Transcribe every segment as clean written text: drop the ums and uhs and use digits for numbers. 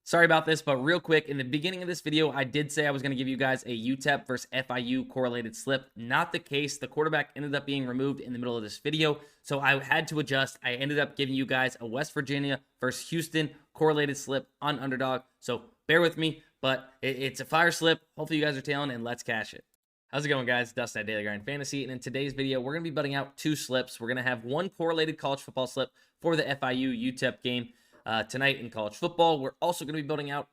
Sorry about this, but real quick, in the beginning of this video, I did say I was going to give you guys a UTEP versus FIU correlated slip. Not the case. The quarterback ended up being removed in the middle of this video, so I had to adjust. I ended up giving you guys a West Virginia versus Houston correlated slip on Underdog, so bear with me, but it's a fire slip. Hopefully you guys are tailing, and let's cash it. How's it going, guys? Dustin at Daily Grind Fantasy, and in today's video, we're going to be butting out two slips. We're going to have one correlated college football slip for the FIU UTEP game tonight in college football. We're also going to be building out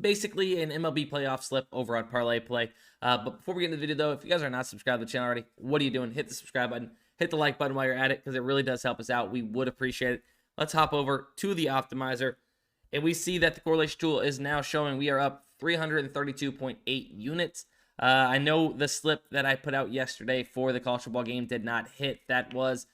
basically an MLB playoff slip over on ParlayPlay. But before we get into the video, though, if you guys are not subscribed to the channel already, what are you doing? Hit the subscribe button, hit the like button while you're at it, because it really does help us out. We would appreciate it. Let's hop over to the optimizer, and we see that the correlation tool is now showing we are up 332.8 units. I know the slip that I put out yesterday for the college football game did not hit. That was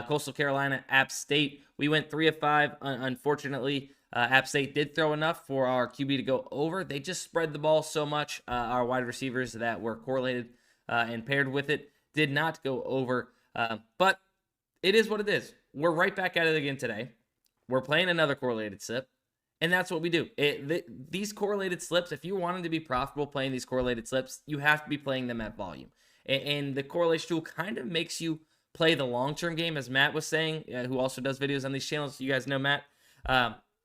Coastal Carolina, App State. We went 3 of 5. Unfortunately, App State did throw enough for our QB to go over. They just spread the ball so much. Our wide receivers that were correlated and paired with it did not go over. But it is what it is. We're right back at it again today. We're playing another correlated slip. And that's what we do. These correlated slips, if you wanted to be profitable playing these correlated slips, you have to be playing them at volume. And the correlation tool kind of makes you play the long-term game, as Matt was saying, who also does videos on these channels. You guys know Matt.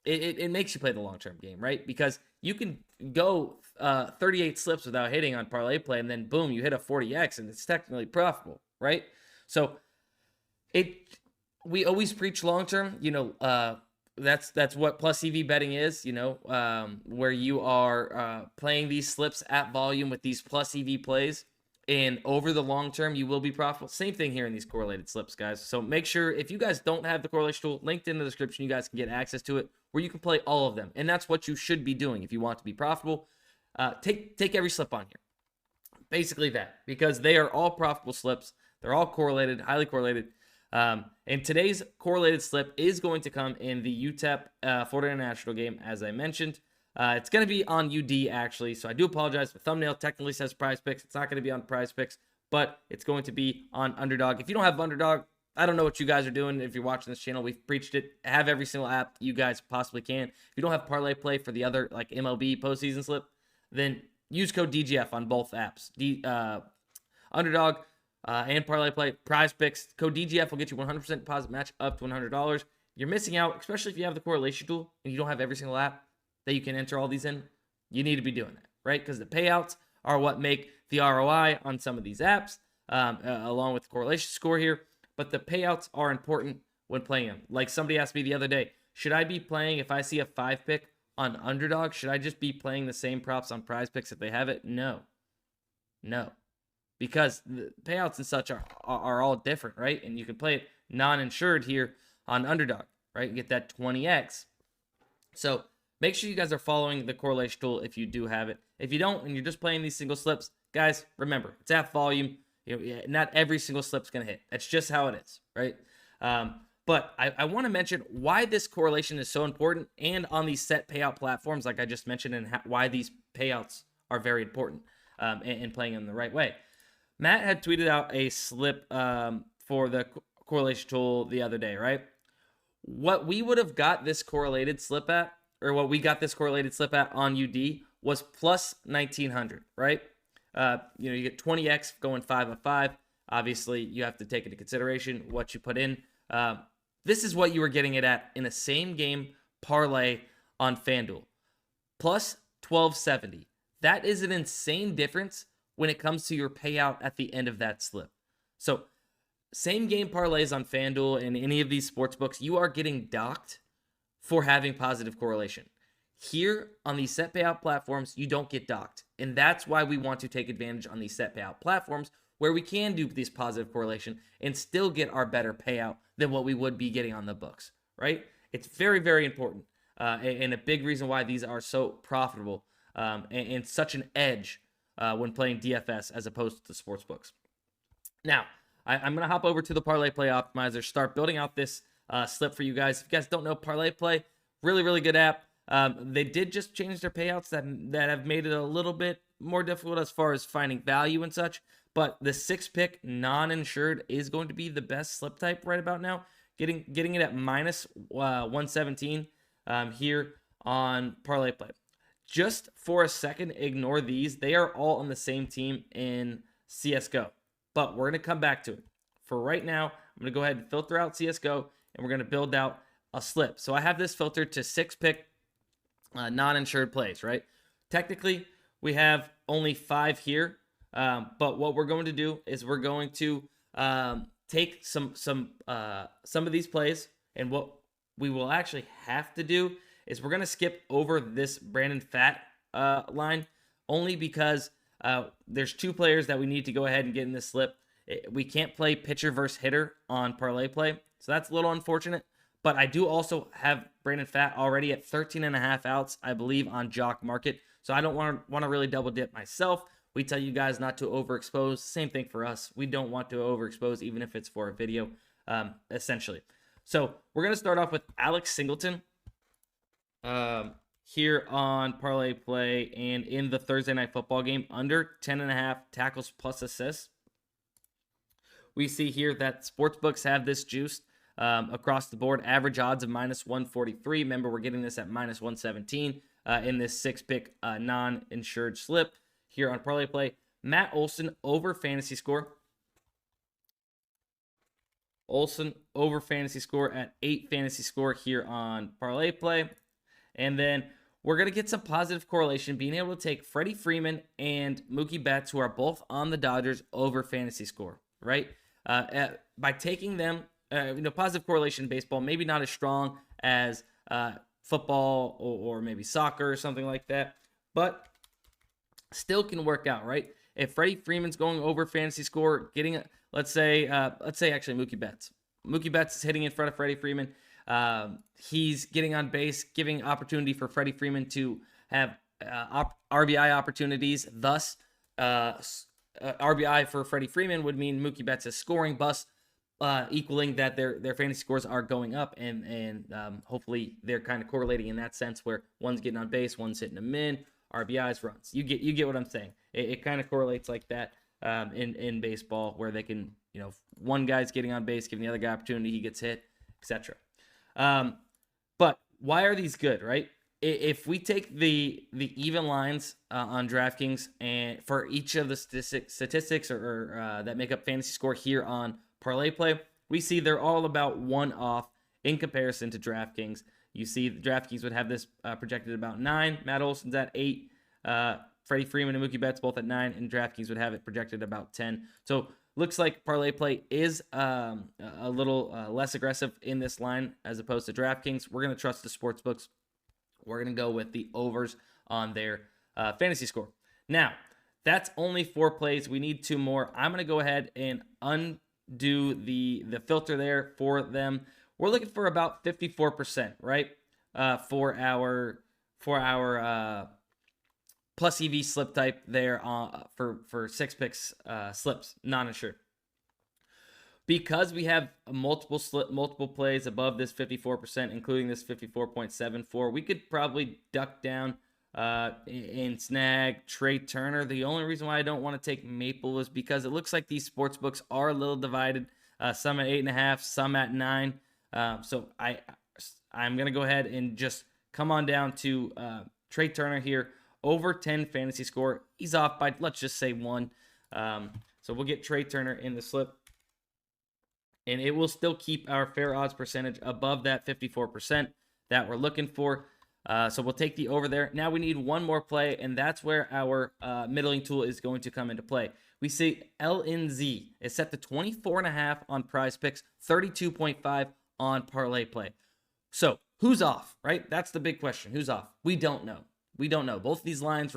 It makes you play the long-term game, right? Because you can go 38 slips without hitting on ParlayPlay, and then boom, you hit a 40x, and it's technically profitable, right? So we always preach long-term, that's what plus EV betting is, where you are playing these slips at volume with these plus EV plays, and over the long term, you will be profitable. Same thing here in these correlated slips, guys. So make sure, if you guys don't have the correlation tool, linked in the description, you guys can get access to it, where you can play all of them. And that's what you should be doing if you want to be profitable. Take every slip on here. Basically that, because they are all profitable slips. They're all correlated, highly correlated. And today's correlated slip is going to come in the UTEP Florida International game, as I mentioned. It's going to be on UD, actually, so I do apologize. The thumbnail technically says PrizePicks. It's not going to be on PrizePicks, but it's going to be on Underdog. If you don't have Underdog, I don't know what you guys are doing. If you're watching this channel, we've preached it. Have every single app you guys possibly can. If you don't have ParlayPlay for the other, like MLB postseason slip, then use code DGF on both apps. Underdog and ParlayPlay, PrizePicks. Code DGF will get you 100% deposit match up to $100. You're missing out, especially if you have the correlation tool and you don't have every single app that you can enter all these in. You need to be doing that, right? Because the payouts are what make the ROI on some of these apps, along with the correlation score here. But the payouts are important when playing them. Like somebody asked me the other day, should I be playing, if I see a 5-pick on Underdog, should I just be playing the same props on PrizePicks if they have it? No. Because the payouts and such are all different, right? And you can play it non-insured here on Underdog, right? You get that 20x. So make sure you guys are following the correlation tool if you do have it. If you don't, and you're just playing these single slips, guys, remember, it's at volume. Not every single slip's going to hit. That's just how it is, right? But I want to mention why this correlation is so important, and on these set payout platforms, like I just mentioned, and why these payouts are very important in playing them the right way. Matt had tweeted out a slip for the correlation tool the other day, right? What we would have got this correlated slip at, or what we got this correlated slip at on UD, was plus 1900, right? You get 20x going 5 of 5. Obviously, you have to take into consideration what you put in. This is what you were getting it at in a same game parlay on FanDuel. Plus 1270. That is an insane difference when it comes to your payout at the end of that slip. So same game parlays on FanDuel and any of these sports books, you are getting docked for having positive correlation. Here on these set payout platforms, you don't get docked. And that's why we want to take advantage on these set payout platforms, where we can do this positive correlation and still get our better payout than what we would be getting on the books, right? It's very, very important. And a big reason why these are so profitable and such an edge when playing DFS as opposed to sports books. Now, I'm going to hop over to the ParlayPlay Optimizer, start building out this slip for you guys. If you guys don't know ParlayPlay, really, really good app. They did just change their payouts that have made it a little bit more difficult as far as finding value and such. But the 6-pick non-insured is going to be the best slip type right about now. Getting it at minus 117 here on ParlayPlay. Just for a second, ignore these. They are all on the same team in CSGO, but we're going to come back to it. For right now, I'm going to go ahead and filter out CSGO, and we're going to build out a slip. So I have this filtered to 6-pick non-insured plays, right? Technically, we have only 5 here, but what we're going to do is we're going to take some of these plays, and what we will actually have to do is we're going to skip over this Brandon Fat line, only because there's 2 players that we need to go ahead and get in this slip. We can't play pitcher versus hitter on ParlayPlay, so that's a little unfortunate. But I do also have Brandon Fat already at 13.5 outs, I believe, on JockMKT. So I don't want to really double dip myself. We tell you guys not to overexpose. Same thing for us. We don't want to overexpose, even if it's for a video, essentially. So we're going to start off with Alex Singleton here on ParlayPlay and in the Thursday Night Football game, under 10.5 tackles plus assists. We see here that sportsbooks have this juiced across the board. Average odds of -143. Remember, we're getting this at -117 in this 6-pick non-insured slip here on ParlayPlay. Matt Olson over fantasy score. Olson over fantasy score at 8 fantasy score here on ParlayPlay. And then we're going to get some positive correlation, being able to take Freddie Freeman and Mookie Betts, who are both on the Dodgers, over fantasy score, right? By taking them, positive correlation in baseball, maybe not as strong as football or maybe soccer or something like that, but still can work out, right? If Freddie Freeman's going over fantasy score, getting, let's say actually Mookie Betts. Mookie Betts is hitting in front of Freddie Freeman. He's getting on base, giving opportunity for Freddie Freeman to have RBI opportunities. Thus, RBI for Freddie Freeman would mean Mookie Betts is scoring, thus equaling that their fantasy scores are going up, and hopefully they're kind of correlating in that sense, where one's getting on base, one's hitting them in, RBIs, runs. You get what I'm saying. It kind of correlates like that in baseball, where they can, one guy's getting on base, giving the other guy opportunity, he gets hit, etc. But why are these good, right? If we take the even lines on DraftKings and for each of the statistics or that make up fantasy score here on ParlayPlay, we see they're all about 1 off in comparison to DraftKings. You see DraftKings would have this projected about 9. Matt Olson's at 8. Freddie Freeman and Mookie Betts both at 9, and DraftKings would have it projected about 10. So looks like ParlayPlay is a little less aggressive in this line as opposed to DraftKings. We're going to trust the sportsbooks. We're going to go with the overs on their fantasy score. Now, that's only 4 plays. We need 2 more. I'm going to go ahead and undo the filter there for them. We're looking for about 54%, right? For our plus EV slip type there for 6 picks slips, non-insured. Because we have multiple plays above this 54%, including this 54.74, we could probably duck down and snag Trey Turner. The only reason why I don't want to take Maple is because it looks like these sports books are a little divided. Some at 8.5, some at 9. So I'm gonna go ahead and just come on down to Trey Turner here, over 10 fantasy score. He's off by, let's just say, 1. So we'll get Trey Turner in the slip, and it will still keep our fair odds percentage above that 54% that we're looking for. So we'll take the over there. Now we need 1 more play, and that's where our middling tool is going to come into play. We see LNZ is set to 24.5 on PrizePicks, 32.5 on ParlayPlay. So who's off, right? That's the big question. Who's off? We don't know. Both of these lines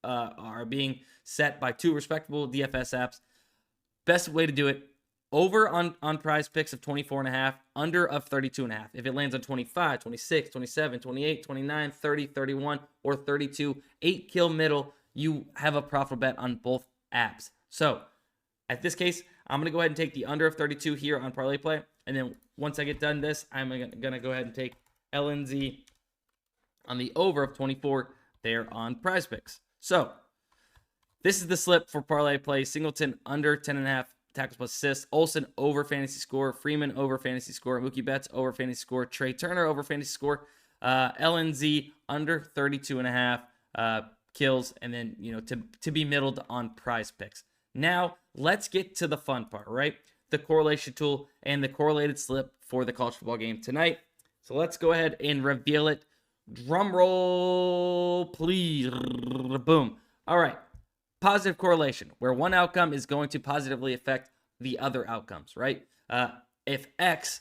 are being set by 2 respectable DFS apps. Best way to do it, over on PrizePicks of 24.5, under of 32.5. If it lands on 25, 26, 27, 28, 29, 30, 31, or 32, 8 kill middle, you have a profitable bet on both apps. So at this case, I'm going to go ahead and take the under of 32 here on ParlayPlay. And then once I get done this, I'm going to go ahead and take LNZ on the over of 24 there on PrizePicks. So this is the slip for ParlayPlay. Singleton under 10.5 tackles plus assists. Olson over fantasy score. Freeman over fantasy score. Mookie Betts over fantasy score. Trey Turner over fantasy score. LNZ under 32.5 kills, and then, to be middled on PrizePicks. Now, let's get to the fun part, right? The correlation tool and the correlated slip for the college football game tonight. So let's go ahead and reveal it. Drum roll, please. Boom. All right. Positive correlation, where one outcome is going to positively affect the other outcomes, right? If X,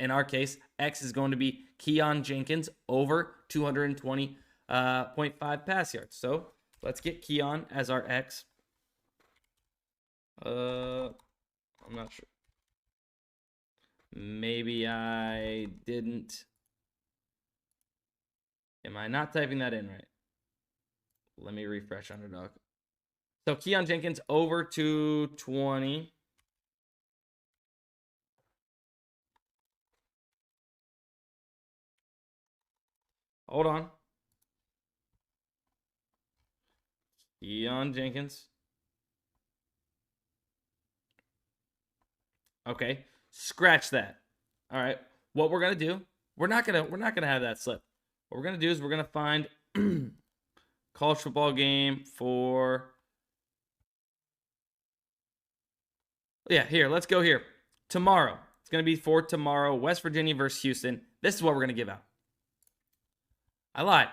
in our case, X is going to be Keon Jenkins over 220.5 pass yards. So let's get Keon as our X. I'm not sure. Maybe I didn't. Am I not typing that in right? Let me refresh Underdog. So Keon Jenkins over 220. Hold on. Keon Jenkins. Okay. Scratch that. All right. What we're going to do, we're not going to have that slip. What we're going to do is we're going to find college football game for, yeah, here, let's go here. Tomorrow. It's going to be for tomorrow, West Virginia versus Houston. This is what we're going to give out. I lied.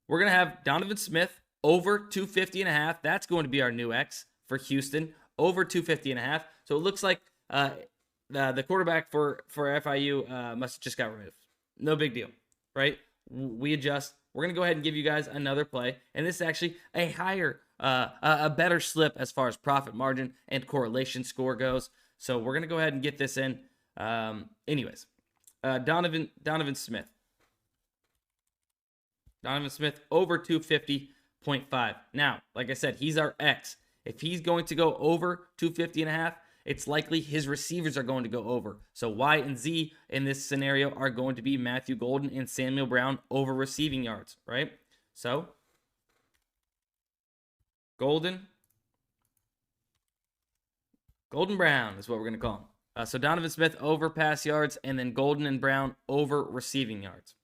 We're going to have Donovan Smith over 250.5. That's going to be our new X for Houston, over 250.5. So it looks like the quarterback for FIU must have just got removed. No big deal, right? We adjust. We're going to go ahead and give you guys another play. And this is actually a higher, a better slip as far as profit margin and correlation score goes. So we're going to go ahead and get this in. Anyways, Donovan Smith. Donovan Smith over 250.5. Now, like I said, he's our X. If he's going to go over 250.5, it's likely his receivers are going to go over. So Y and Z in this scenario are going to be Matthew Golden and Samuel Brown over receiving yards, right? So Golden Brown is what we're going to call him. So Donovan Smith over pass yards, and then Golden and Brown over receiving yards.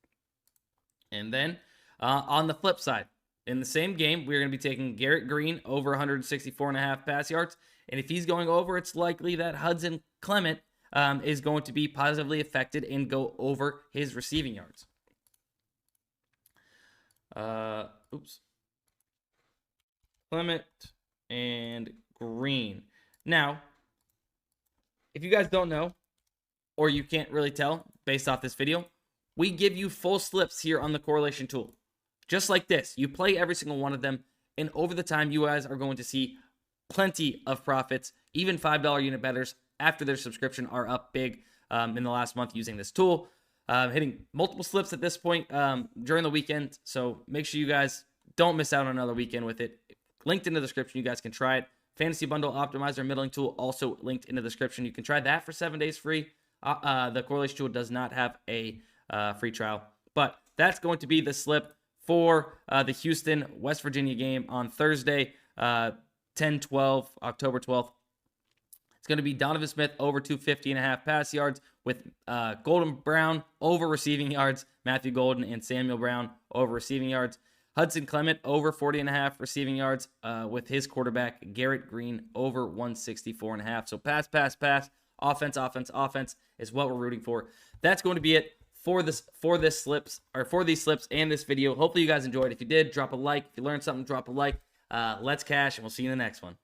And then on the flip side, in the same game, we're going to be taking Garrett Green over 164.5 pass yards. And if he's going over, it's likely that Hudson Clement is going to be positively affected and go over his receiving yards. Clement and Green. Now, if you guys don't know, or you can't really tell based off this video, we give you full slips here on the correlation tool. Just like this. You play every single one of them, and over the time, you guys are going to see plenty of profits. Even $5 unit bettors after their subscription are up big in the last month using this tool. Hitting multiple slips at this point during the weekend. So make sure you guys don't miss out on another weekend with it. Linked in the description. You guys can try it. Fantasy Bundle Optimizer middling tool also linked in the description. You can try that for 7 days free. The correlation tool does not have a free trial. But that's going to be the slip for the Houston, West Virginia game on Thursday, 10-12, October 12th. It's going to be Donovan Smith over 250.5 pass yards with Golden Brown over receiving yards, Matthew Golden and Samuel Brown over receiving yards. Hudson Clement over 40.5 receiving yards with his quarterback, Garrett Green, over 164.5. So pass, offense is what we're rooting for. That's going to be it for these slips and this video. Hopefully you guys enjoyed. If you did, drop a like. If you learned something, drop a like. Let's cash, and we'll see you in the next one.